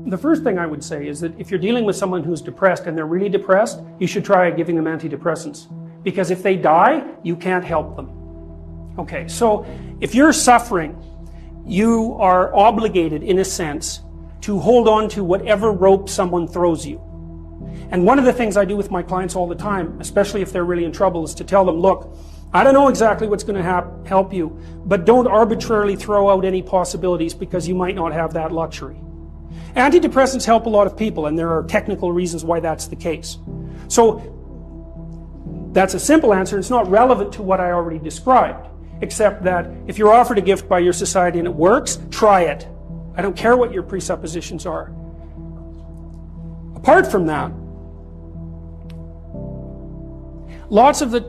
The first thing I would say is that if you're dealing with someone who's depressed and they're really depressed, you should try giving them antidepressants. Because if they die, you can't help them. Okay, so if you're suffering, you are obligated, in a sense, to hold on to whatever rope someone throws you. And one of the things I do with my clients all the time, especially if they're really in trouble, is to tell them, look, I don't know exactly what's going to help you, but don't arbitrarily throw out any possibilities because you might not have that luxury. Antidepressants help a lot of people, and there are technical reasons why that's the case. So that's a simple answer. It's not relevant to what I already described, except that if you're offered a gift by your society and it works, try it. I don't care what your presuppositions are. Apart from that, lots of the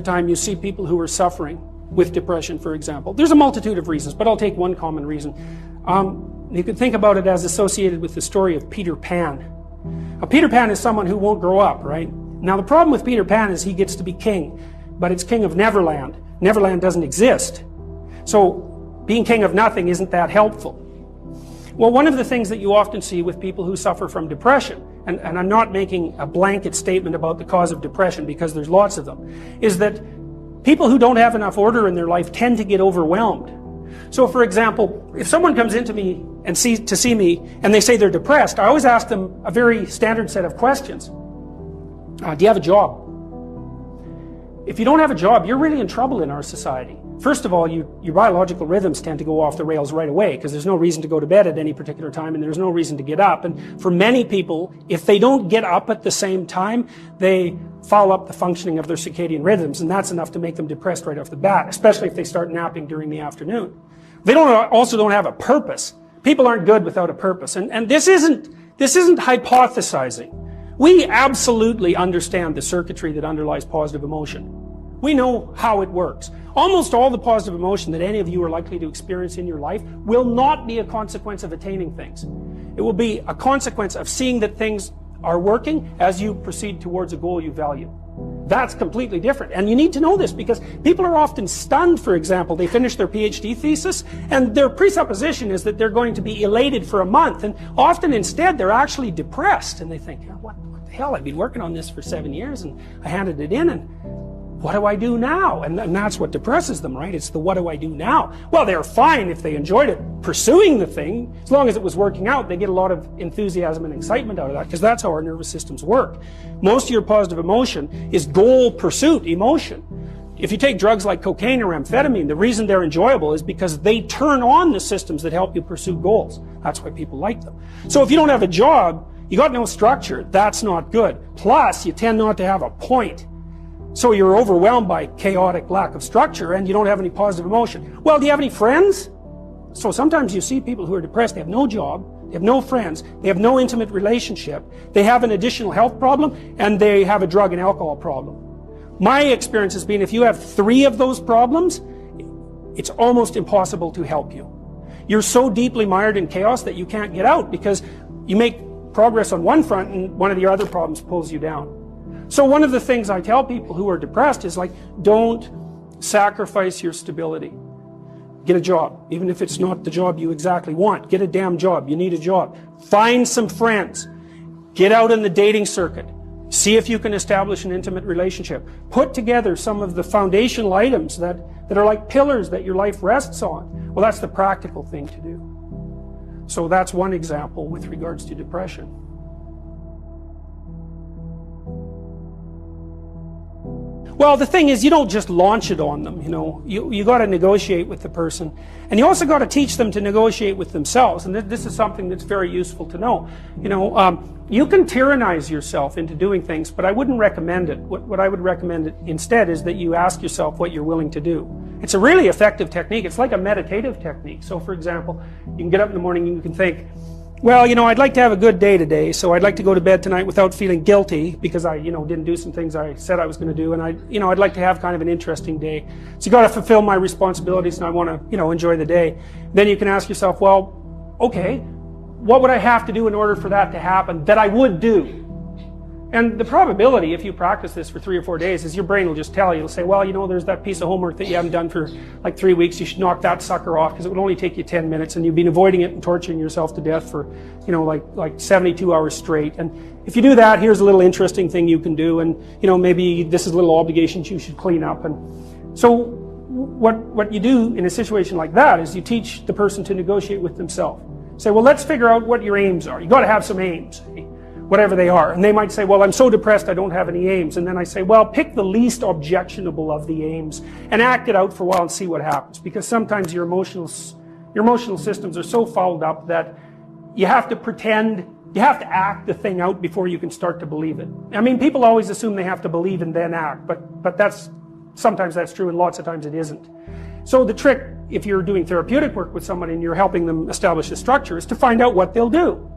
time you see people who are suffering with depression, for example. There's a multitude of reasons, but I'll take one common reason. You can think about it as associated with the story of Peter Pan. Now, Peter Pan is someone who won't grow up, right? Now, the problem with Peter Pan is he gets to be king, but it's king of Neverland. Neverland doesn't exist. So being king of nothing isn't that helpful. Well, one of the things that you often see with people who suffer from depression, and I'm not making a blanket statement about the cause of depression because there's lots of them, is that people who don't have enough order in their life tend to get overwhelmed. So, for example, if someone comes into me and to see me and they say they're depressed, I always ask them a very standard set of questions. Do you have a job? If you don't have a job, you're really in trouble in our society. First of all, your biological rhythms tend to go off the rails right away because there's no reason to go to bed at any particular time and there's no reason to get up. And for many people, if they don't get up at the same time, they foul up the functioning of their circadian rhythms, and that's enough to make them depressed right off the bat, especially if they start napping during the afternoon. They also don't have a purpose. People aren't good without a purpose. And this isn't hypothesizing. We absolutely understand the circuitry that underlies positive emotion. We know how it works. Almost all the positive emotion that any of you are likely to experience in your life will not be a consequence of attaining things. It will be a consequence of seeing that things are working as you proceed towards a goal you value. That's completely different. And you need to know this because people are often stunned, for example. They finish their PhD thesis and their presupposition is that they're going to be elated for a month. And often instead they're actually depressed. And they think, what the hell, I've been working on this for 7 years and I handed it in and what do I do now? And that's what depresses them, right? It's the what do I do now? Well, they're fine if they enjoyed it, pursuing the thing. As long as it was working out, they get a lot of enthusiasm and excitement out of that because that's how our nervous systems work. Most of your positive emotion is goal pursuit emotion. If you take drugs like cocaine or amphetamine, the reason they're enjoyable is because they turn on the systems that help you pursue goals. That's why people like them. So if you don't have a job, you got no structure, that's not good. Plus, you tend not to have a point. So you're overwhelmed by chaotic lack of structure and you don't have any positive emotion. Well, do you have any friends? So sometimes you see people who are depressed, they have no job, they have no friends, they have no intimate relationship, they have an additional health problem, and they have a drug and alcohol problem. My experience has been if you have 3 of those problems, it's almost impossible to help you. You're so deeply mired in chaos that you can't get out because you make progress on one front and one of your other problems pulls you down. So one of the things I tell people who are depressed is like, don't sacrifice your stability. Get a job, even if it's not the job you exactly want. Get a damn job. You need a job. Find some friends. Get out in the dating circuit. See if you can establish an intimate relationship. Put together some of the foundational items that are like pillars that your life rests on. Well, that's the practical thing to do. So that's one example with regards to depression. Well, the thing is, you don't just launch it on them, you got to negotiate with the person, and you also got to teach them to negotiate with themselves, and this is something that's very useful to know. You can tyrannize yourself into doing things, but I wouldn't recommend it. What I would recommend instead is that you ask yourself what you're willing to do. It's a really effective technique. It's like a meditative technique. So, for example, you can get up in the morning and you can think, well, I'd like to have a good day today, so I'd like to go to bed tonight without feeling guilty because I, didn't do some things I said I was going to do, and I'd like to have kind of an interesting day. So you got to fulfill my responsibilities, and I want to, enjoy the day. Then you can ask yourself, well, okay, what would I have to do in order for that to happen that I would do? And the probability, if you practice this for 3 or 4 days, is your brain will just tell you, it'll say, well, you know, there's that piece of homework that you haven't done for like 3 weeks, you should knock that sucker off because it would only take you 10 minutes and you've been avoiding it and torturing yourself to death for, you know, like 72 hours straight. And if you do that, here's a little interesting thing you can do, and, you know, maybe this is little obligations you should clean up. And so what you do in a situation like that is you teach the person to negotiate with themselves. Say, well, let's figure out what your aims are. You got to have some aims, whatever they are. And they might say, well, I'm so depressed I don't have any aims. And then I say, well, pick the least objectionable of the aims and act it out for a while and see what happens. Because sometimes your emotional systems are so fouled up that you have to pretend, you have to act the thing out before you can start to believe it. I mean, people always assume they have to believe and then act, but sometimes that's true and lots of times it isn't. So the trick, if you're doing therapeutic work with somebody and you're helping them establish a structure, is to find out what they'll do.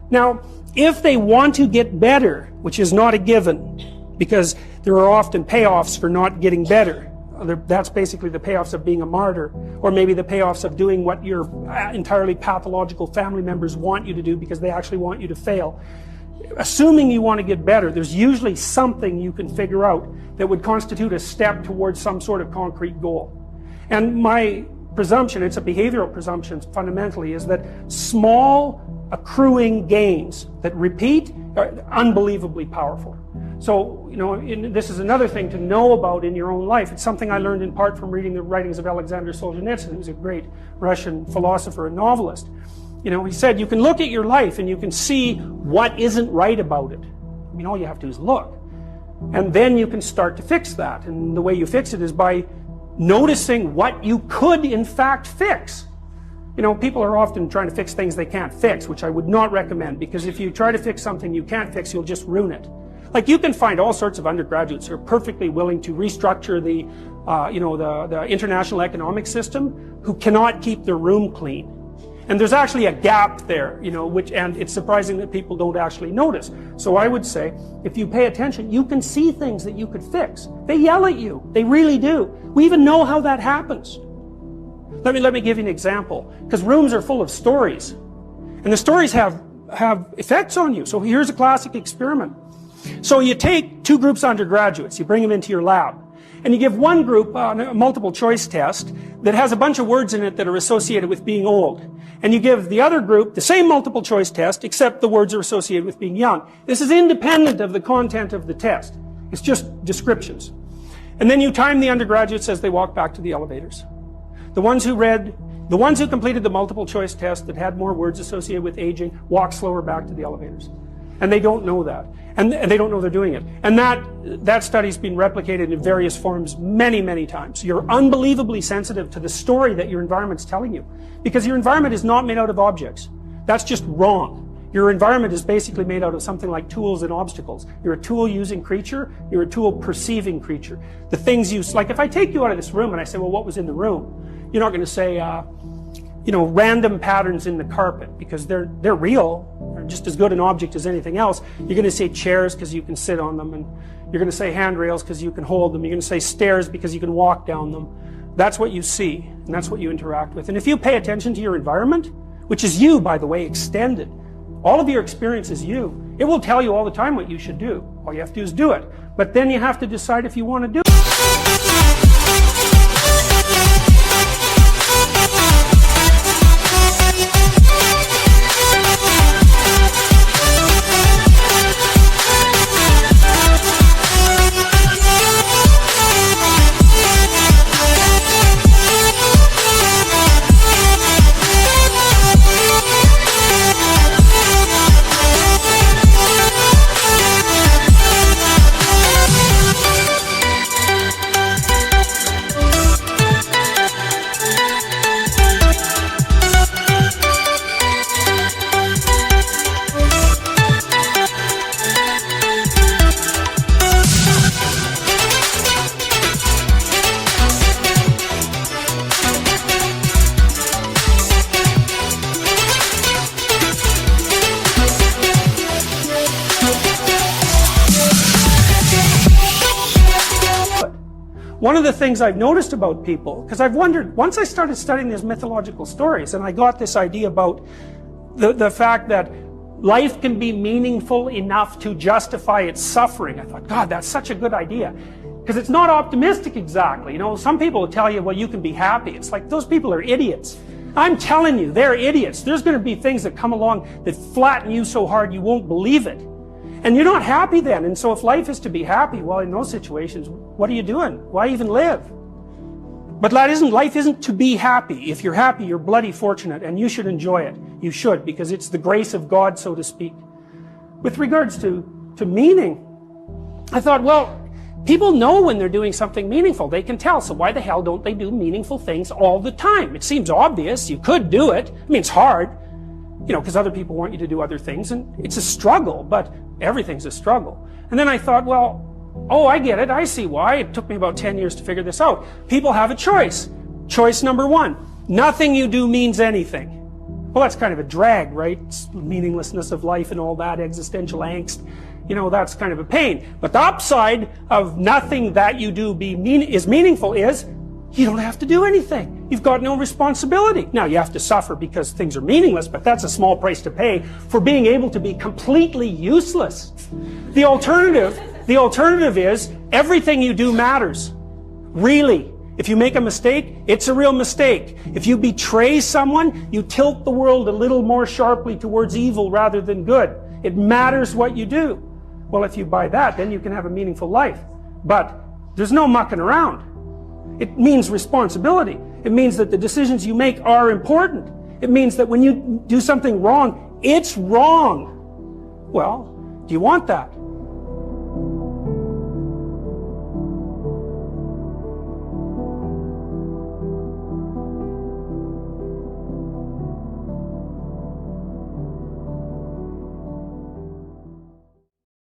Now, if they want to get better, which is not a given, because there are often payoffs for not getting better. That's basically the payoffs of being a martyr, or maybe the payoffs of doing what your entirely pathological family members want you to do because they actually want you to fail. Assuming you want to get better, there's usually something you can figure out that would constitute a step towards some sort of concrete goal. And my presumption, it's a behavioral presumption fundamentally, is that small accruing gains that repeat are unbelievably powerful. So, you know, this is another thing to know about in your own life. It's something I learned in part from reading the writings of Alexander Solzhenitsyn, who's a great Russian philosopher and novelist. You know, he said, you can look at your life and you can see what isn't right about it. I mean, all you have to do is look. And then you can start to fix that. And the way you fix it is by noticing what you could, in fact, fix. You know, people are often trying to fix things they can't fix, which I would not recommend, because if you try to fix something you can't fix, you'll just ruin it. Like, you can find all sorts of undergraduates who are perfectly willing to restructure the international economic system, who cannot keep their room clean. And there's actually a gap there, you know, and it's surprising that people don't actually notice. So I would say, if you pay attention, you can see things that you could fix. They yell at you. They really do. We even know how that happens. Let me give you an example, because rooms are full of stories, and the stories have effects on you. So here's a classic experiment. So you take 2 groups of undergraduates, you bring them into your lab, and you give one group a multiple choice test that has a bunch of words in it that are associated with being old. And you give the other group the same multiple choice test, except the words are associated with being young. This is independent of the content of the test. It's just descriptions. And then you time the undergraduates as they walk back to the elevators. The ones who completed the multiple choice test that had more words associated with aging walk slower back to the elevators. And they don't know that. And they don't know they're doing it. And that study's been replicated in various forms many, many times. You're unbelievably sensitive to the story that your environment's telling you. Because your environment is not made out of objects. That's just wrong. Your environment is basically made out of something like tools and obstacles. You're a tool-using creature. You're a tool-perceiving creature. The things you... Like, if I take you out of this room and I say, well, what was in the room? You're not going to say, you know, random patterns in the carpet, because they're real. They're just as good an object as anything else. You're going to say chairs because you can sit on them, and you're going to say handrails because you can hold them. You're going to say stairs because you can walk down them. That's what you see, and that's what you interact with. And if you pay attention to your environment, which is you, by the way, extended, all of your experience is you. It will tell you all the time what you should do. All you have to do is do it. But then you have to decide if you want to do it. One of the things I've noticed about people, because I've wondered, once I started studying these mythological stories, and I got this idea about the fact that life can be meaningful enough to justify its suffering. I thought, God, that's such a good idea. Because it's not optimistic exactly. You know, some people will tell you, well, you can be happy. It's like, those people are idiots. I'm telling you, they're idiots. There's going to be things that come along that flatten you so hard you won't believe it. And you're not happy then. And so if life is to be happy, well, in those situations, what are you doing? Why even live? But life isn't to be happy. If you're happy, you're bloody fortunate, and you should enjoy it. You should, because it's the grace of God, so to speak. With regards to meaning, I thought, well, people know when they're doing something meaningful. They can tell. So why the hell don't they do meaningful things all the time? It seems obvious. You could do it. I mean, it's hard, you know, because other people want you to do other things, and it's a struggle, but everything's a struggle. And then I thought, well, oh, I get it. I see why. It took me about 10 years to figure this out. People have a choice. Choice number one. Nothing you do means anything. Well, that's kind of a drag, right? It's meaninglessness of life and all that, existential angst. You know, that's kind of a pain. But the upside of nothing that you do is meaningful is you don't have to do anything. You've got no responsibility. Now, you have to suffer because things are meaningless, but that's a small price to pay for being able to be completely useless. The alternative is everything you do matters. Really. If you make a mistake, it's a real mistake. If you betray someone, you tilt the world a little more sharply towards evil rather than good. It matters what you do. Well, if you buy that, then you can have a meaningful life. But there's no mucking around. It means responsibility. It means that the decisions you make are important. It means that when you do something wrong, it's wrong. Well, do you want that?